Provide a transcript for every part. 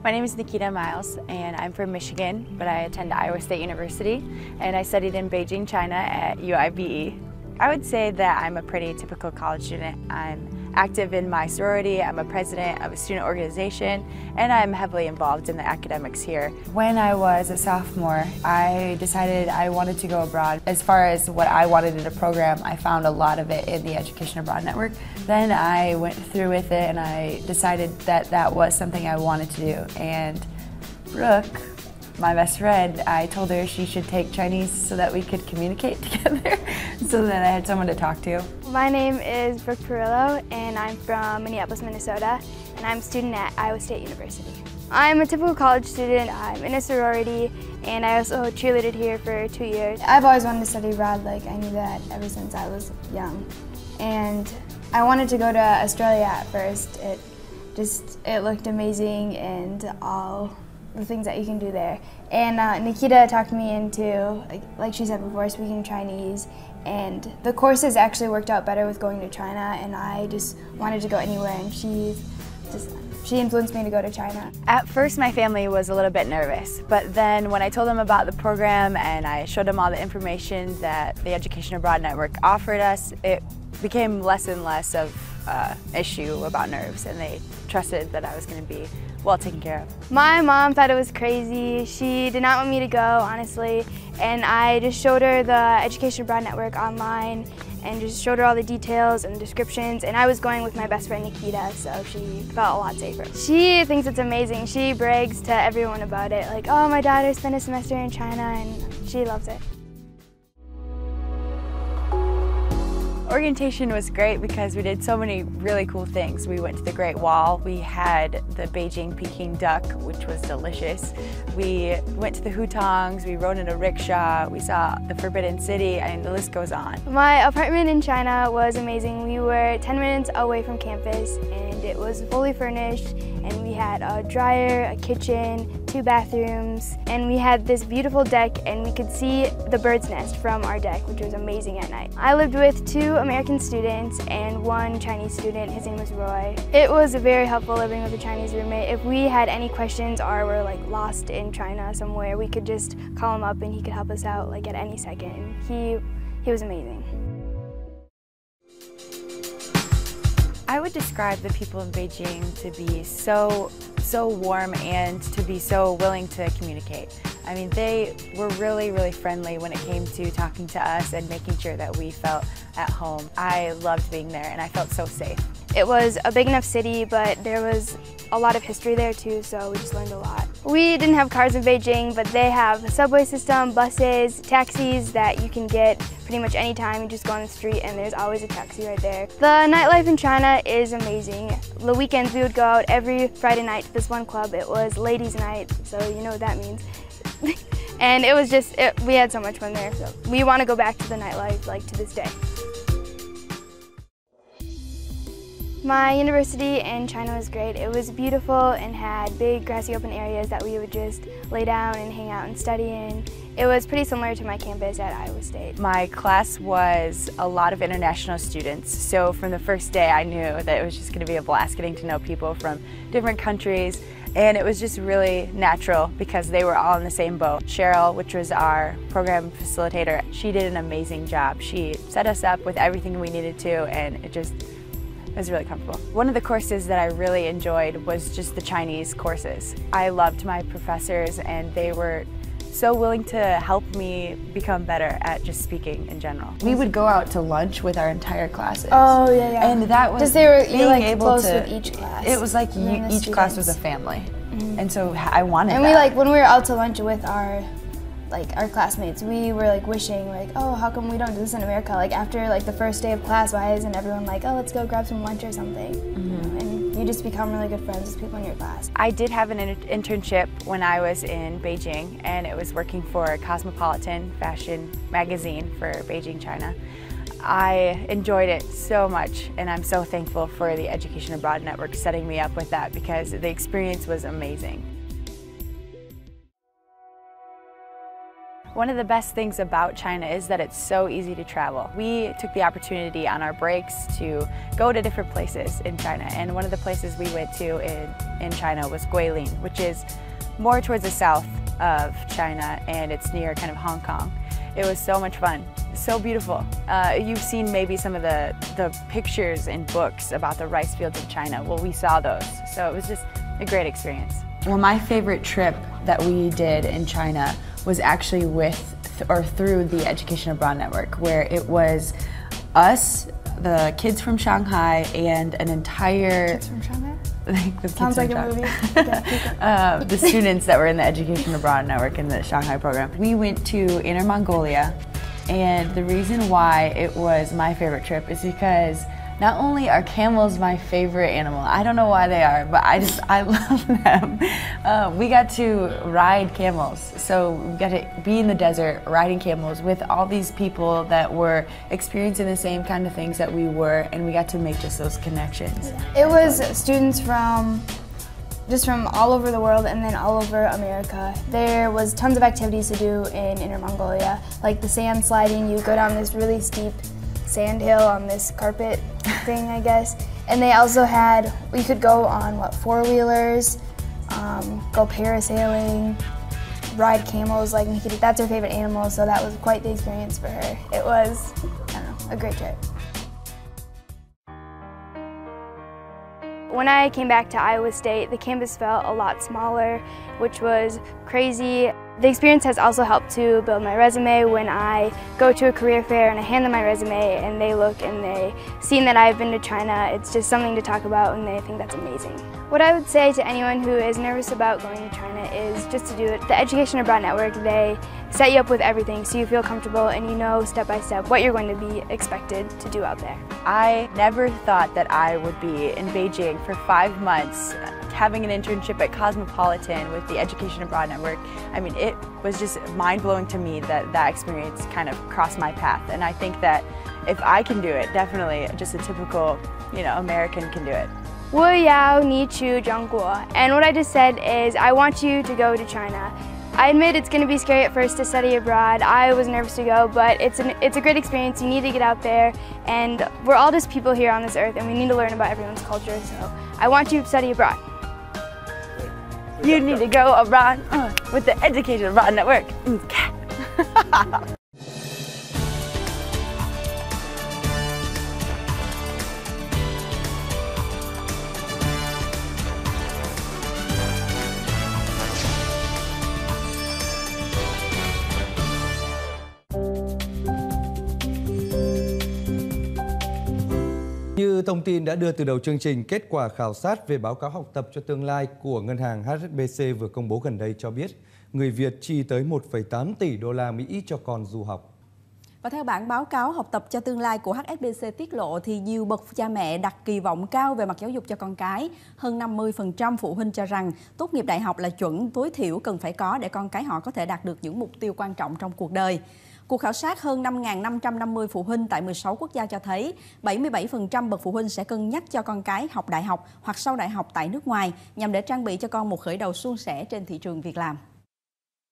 My name is Nikita Miles, and I'm from Michigan, but I attend Iowa State University, and I studied in Beijing, China at UIBE. I would say that I'm a pretty typical college student. I'm active in my sorority, I'm a president of a student organization, and I'm heavily involved in the academics here. When I was a sophomore, I decided I wanted to go abroad. As far as what I wanted in a program, I found a lot of it in the Education Abroad Network. Then I went through with it and I decided that that was something I wanted to do. And Brooke, my best friend, I told her she should take Chinese so that we could communicate together, so that I had someone to talk to. My name is Brooke Perillo, and I'm from Minneapolis, Minnesota, and I'm a student at Iowa State University. I'm a typical college student. I'm in a sorority, and I also cheerleaded here for 2 years. I've always wanted to study abroad. I knew that ever since I was young. And I wanted to go to Australia at first. It looked amazing, and all the things that you can do there. And Nikita talked me into, like she said before, speaking Chinese, and the courses actually worked out better with going to China, and I just wanted to go anywhere, and she influenced me to go to China. At first my family was a little bit nervous, but then when I told them about the program and I showed them all the information that the Education Abroad Network offered us, it became less and less of an issue about nerves, and they trusted that I was going to be well taken care of. My mom thought it was crazy. She did not want me to go, honestly, and I just showed her the Education Abroad Network online and just showed her all the details and descriptions, and I was going with my best friend Nikita, so she felt a lot safer. She thinks it's amazing. She brags to everyone about it, like, oh, my daughter spent a semester in China, and she loves it. Orientation was great because we did so many really cool things. We went to the Great Wall, we had the Beijing Peking duck, which was delicious. We went to the hutongs, we rode in a rickshaw, we saw the Forbidden City, and the list goes on. My apartment in China was amazing. We were 10 minutes away from campus, and it was fully furnished, and we had a dryer, a kitchen, 2 bathrooms, and we had this beautiful deck, and we could see the bird's nest from our deck, which was amazing at night. I lived with 2 American students and 1 Chinese student. His name was Roy. It was very helpful living with a Chinese roommate. If we had any questions or were lost in China somewhere, we could just call him up and he could help us out at any second. He was amazing. I would describe the people in Beijing to be so warm and to be so willing to communicate. I mean, they were really, really friendly when it came to talking to us and making sure that we felt at home. I loved being there, and I felt so safe. It was a big enough city, but there was a lot of history there too, so we just learned a lot. We didn't have cars in Beijing, but they have a subway system, buses, taxis that you can get pretty much any time. You just go on the street and there's always a taxi right there. The nightlife in China is amazing. The weekends we would go out every Friday night to this one club. It was ladies' night, so you know what that means. And it was just, we had so much fun there, so we want to go back to the nightlife to this day. My university in China was great. It was beautiful and had big grassy open areas that we would just lay down and hang out and study in. It was pretty similar to my campus at Iowa State. My class was a lot of international students, so from the first day I knew that it was just going to be a blast getting to know people from different countries, and it was just really natural because they were all in the same boat. Cheryl, which was our program facilitator, she did an amazing job. She set us up with everything we needed to, and it was really comfortable. One of the courses that I really enjoyed was just the Chinese courses. I loved my professors, and they were so willing to help me become better at just speaking in general. We would go out to lunch with our entire classes. Oh, yeah, yeah. And that was being able close to, with each class. It was like each class was a family. Mm-hmm. And so I wanted that. And when we were out to lunch with our classmates, we were wishing oh, how come we don't do this in America? After the first day of class, why isn't everyone oh, let's go grab some lunch or something? Mm-hmm. And you just become really good friends with people in your class. I did have an internship when I was in Beijing, and it was working for Cosmopolitan fashion magazine for Beijing, China. I enjoyed it so much, and I'm so thankful for the Education Abroad Network setting me up with that because the experience was amazing. One of the best things about China is that it's so easy to travel. We took the opportunity on our breaks to go to different places in China, and one of the places we went to in China was Guilin, which is more towards the south of China, and it's near kind of Hong Kong. It was so much fun, so beautiful. You've seen maybe some of the pictures in books about the rice fields of China. Well, we saw those, so it was just a great experience. Well, my favorite trip that we did in China was actually through the Education Abroad Network, where it was us, the kids from Shanghai, and an entire... Kids from Shanghai? Like the Sounds like a movie. The students that were in the Education Abroad Network in the Shanghai program. We went to Inner Mongolia, and the reason why it was my favorite trip is because not only are camels my favorite animal, I don't know why they are, but I love them. We got to ride camels. So we got to be in the desert riding camels with all these people that were experiencing the same kind of things that we were, and we got to make just those connections. It was students from all over the world and then all over America. There was tons of activities to do in Inner Mongolia, like the sand sliding. You go down this really steep sand hill on this carpet thing, I guess. And they also had, we could go on four-wheelers, go parasailing, ride camels like Nikita. That's her favorite animal, so that was quite the experience for her. It was, I don't know, a great trip. When I came back to Iowa State, the campus felt a lot smaller, which was crazy. The experience has also helped to build my resume. When I go to a career fair and I hand them my resume and they look and they see that I've been to China, it's just something to talk about and they think that's amazing. What I would say to anyone who is nervous about going to China is just to do it. The Education Abroad Network, they set you up with everything so you feel comfortable and you know step by step what you're going to be expected to do out there. I never thought that I would be in Beijing for 5 months having an internship at Cosmopolitan with the Education Abroad Network. I mean, it was just mind-blowing to me that that experience kind of crossed my path. And I think that if I can do it, definitely just a typical, American can do it. 我要你去中国. And what I just said is I want you to go to China. I admit it's going to be scary at first to study abroad. I was nervous to go, but it's a great experience. You need to get out there, and we're all just people here on this earth, and we need to learn about everyone's culture. So I want you to study abroad. You need to go abroad with the Education Abroad Network. Như thông tin đã đưa từ đầu chương trình, kết quả khảo sát về báo cáo học tập cho tương lai của ngân hàng HSBC vừa công bố gần đây cho biết người Việt chi tới 1,8 tỷ đô la Mỹ cho con du học. Và theo bản báo cáo học tập cho tương lai của HSBC tiết lộ thì nhiều bậc cha mẹ đặt kỳ vọng cao về mặt giáo dục cho con cái. Hơn 50% phụ huynh cho rằng tốt nghiệp đại học là chuẩn tối thiểu cần phải có để con cái họ có thể đạt được những mục tiêu quan trọng trong cuộc đời. Cuộc khảo sát hơn 5.550 phụ huynh tại 16 quốc gia cho thấy 77% bậc phụ huynh sẽ cân nhắc cho con cái học đại học hoặc sau đại học tại nước ngoài nhằm để trang bị cho con một khởi đầu suôn sẻ trên thị trường việc làm.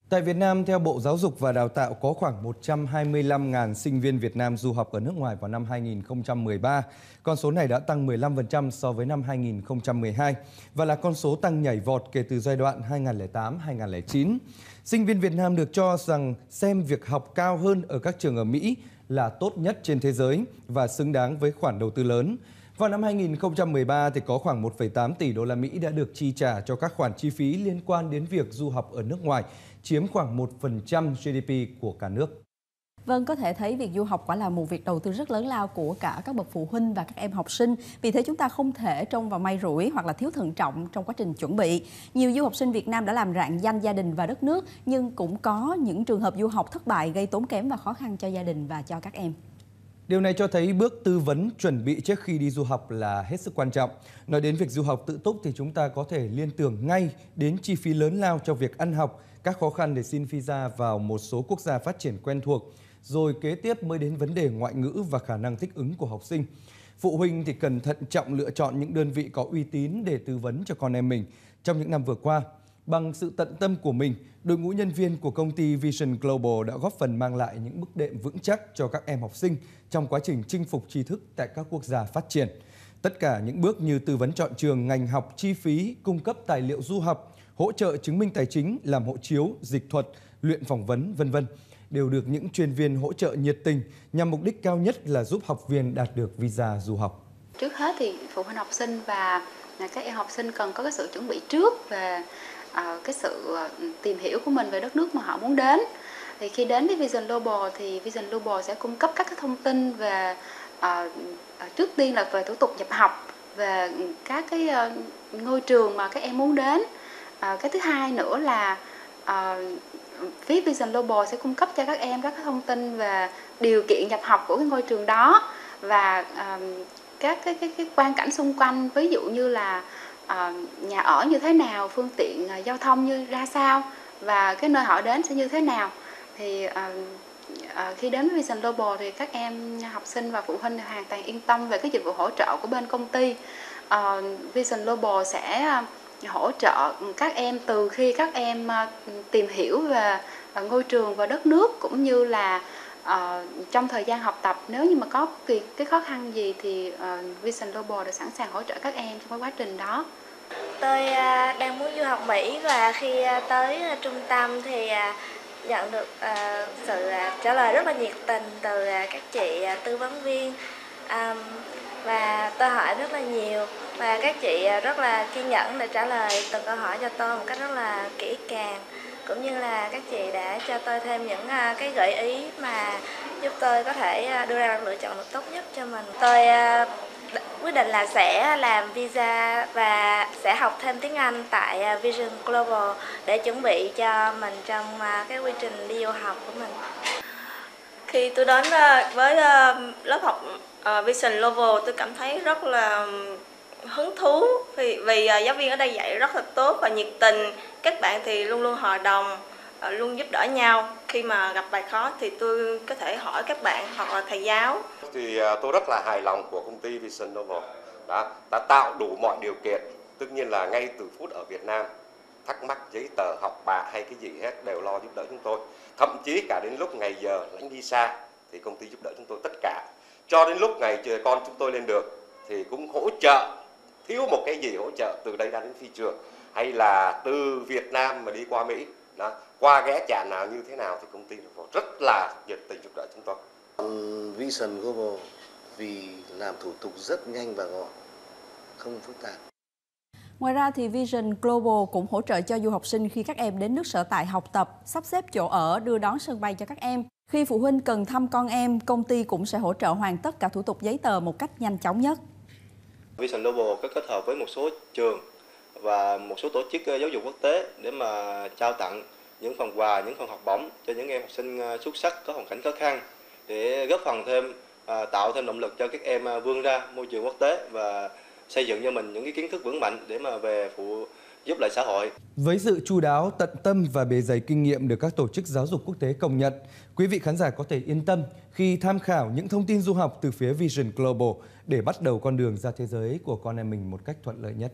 Tại Việt Nam, theo Bộ Giáo dục và Đào tạo, có khoảng 125.000 sinh viên Việt Nam du học ở nước ngoài vào năm 2013. Con số này đã tăng 15% so với năm 2012 và là con số tăng nhảy vọt kể từ giai đoạn 2008-2009. Sinh viên Việt Nam được cho rằng xem việc học cao hơn ở các trường ở Mỹ là tốt nhất trên thế giới và xứng đáng với khoản đầu tư lớn. Vào năm 2013 thì có khoảng 1,8 tỷ đô la Mỹ đã được chi trả cho các khoản chi phí liên quan đến việc du học ở nước ngoài, chiếm khoảng 1% GDP của cả nước. Vâng, có thể thấy việc du học quả là một việc đầu tư rất lớn lao của cả các bậc phụ huynh và các em học sinh. Vì thế chúng ta không thể trông vào may rủi hoặc là thiếu thận trọng trong quá trình chuẩn bị. Nhiều du học sinh Việt Nam đã làm rạng danh gia đình và đất nước, nhưng cũng có những trường hợp du học thất bại gây tốn kém và khó khăn cho gia đình và cho các em. Điều này cho thấy bước tư vấn chuẩn bị trước khi đi du học là hết sức quan trọng. Nói đến việc du học tự túc thì chúng ta có thể liên tưởng ngay đến chi phí lớn lao cho việc ăn học, các khó khăn để xin visa vào một số quốc gia phát triển quen thuộc, rồi kế tiếp mới đến vấn đề ngoại ngữ và khả năng thích ứng của học sinh. Phụ huynh thì cần thận trọng lựa chọn những đơn vị có uy tín để tư vấn cho con em mình. Trong những năm vừa qua, Bằng sự tận tâm của mình, đội ngũ nhân viên của công ty Vision Global đã góp phần mang lại những bước đệm vững chắc cho các em học sinh trong quá trình chinh phục tri thức tại các quốc gia phát triển. Tất cả những bước như tư vấn chọn trường, ngành học, chi phí, cung cấp tài liệu du học, hỗ trợ chứng minh tài chính, làm hộ chiếu, dịch thuật, luyện phỏng vấn, v.v. đều được những chuyên viên hỗ trợ nhiệt tình nhằm mục đích cao nhất là giúp học viên đạt được visa du học. Trước hết thì phụ huynh học sinh và các em học sinh cần có cái sự chuẩn bị trước về cái sự tìm hiểu của mình về đất nước mà họ muốn đến. Thì khi đến với Vision Global thì Vision Global sẽ cung cấp các cái thông tin về trước tiên là về thủ tục nhập học, về các cái ngôi trường mà các em muốn đến. Cái thứ hai nữa là phía Vision Global sẽ cung cấp cho các em các cái thông tin về điều kiện nhập học của cái ngôi trường đó và các cái quang cảnh xung quanh, ví dụ như là nhà ở như thế nào, phương tiện giao thông như ra sao và cái nơi họ đến sẽ như thế nào. Thì khi đến với Vision Global thì các em học sinh và phụ huynh hoàn toàn yên tâm về cái dịch vụ hỗ trợ của bên công ty. Vision Global sẽ hỗ trợ các em từ khi các em tìm hiểu về ngôi trường và đất nước, cũng như là trong thời gian học tập, nếu như mà có cái khó khăn gì thì Vision Global đã sẵn sàng hỗ trợ các em trong cái quá trình đó. Tôi đang muốn du học Mỹ và khi tới trung tâm thì nhận được sự trả lời rất là nhiệt tình từ các chị tư vấn viên, và tôi hỏi rất là nhiều và các chị rất là kiên nhẫn để trả lời từng câu hỏi cho tôi một cách rất là kỹ càng, cũng như là các chị đã cho tôi thêm những cái gợi ý mà giúp tôi có thể đưa ra lựa chọn được tốt nhất cho mình. Tôi quyết định là sẽ làm visa và sẽ học thêm tiếng Anh tại Vision Global để chuẩn bị cho mình trong cái quy trình đi du học của mình. Khi tôi đến với lớp học Vision Global, tôi cảm thấy rất là hứng thú vì giáo viên ở đây dạy rất là tốt và nhiệt tình. Các bạn thì luôn luôn hòa đồng, luôn giúp đỡ nhau. Khi mà gặp bài khó thì tôi có thể hỏi các bạn hoặc là thầy giáo. Thì tôi rất là hài lòng của công ty Vision Global đã tạo đủ mọi điều kiện. Tất nhiên là ngay từ phút ở Việt Nam, thắc mắc giấy tờ, học bạ hay cái gì hết đều lo giúp đỡ chúng tôi. Thậm chí cả đến lúc ngày giờ lãnh visa thì công ty giúp đỡ chúng tôi tất cả. Cho đến lúc ngày con chúng tôi lên được thì cũng hỗ trợ, thiếu một cái gì hỗ trợ từ đây ra đến phi trường, hay là từ Việt Nam mà đi qua Mỹ, qua ghé trạm nào như thế nào thì công ty rất là nhiệt tình giúp đỡ chúng tôi. Vision Global vì làm thủ tục rất nhanh và gọn, không phức tạp. Ngoài ra thì Vision Global cũng hỗ trợ cho du học sinh khi các em đến nước sở tại học tập, sắp xếp chỗ ở, đưa đón sân bay cho các em. Khi phụ huynh cần thăm con em, công ty cũng sẽ hỗ trợ hoàn tất cả thủ tục giấy tờ một cách nhanh chóng nhất. Vision Global có kết hợp với một số trường và một số tổ chức giáo dục quốc tế để mà trao tặng những phần quà, những phần học bổng cho những em học sinh xuất sắc có hoàn cảnh khó khăn, để góp phần thêm tạo thêm động lực cho các em vươn ra môi trường quốc tế và xây dựng cho mình những cái kiến thức vững mạnh để mà về phụ giúp lại xã hội. Với sự chu đáo, tận tâm và bề dày kinh nghiệm được các tổ chức giáo dục quốc tế công nhận, quý vị khán giả có thể yên tâm khi tham khảo những thông tin du học từ phía Vision Global để bắt đầu con đường ra thế giới của con em mình một cách thuận lợi nhất.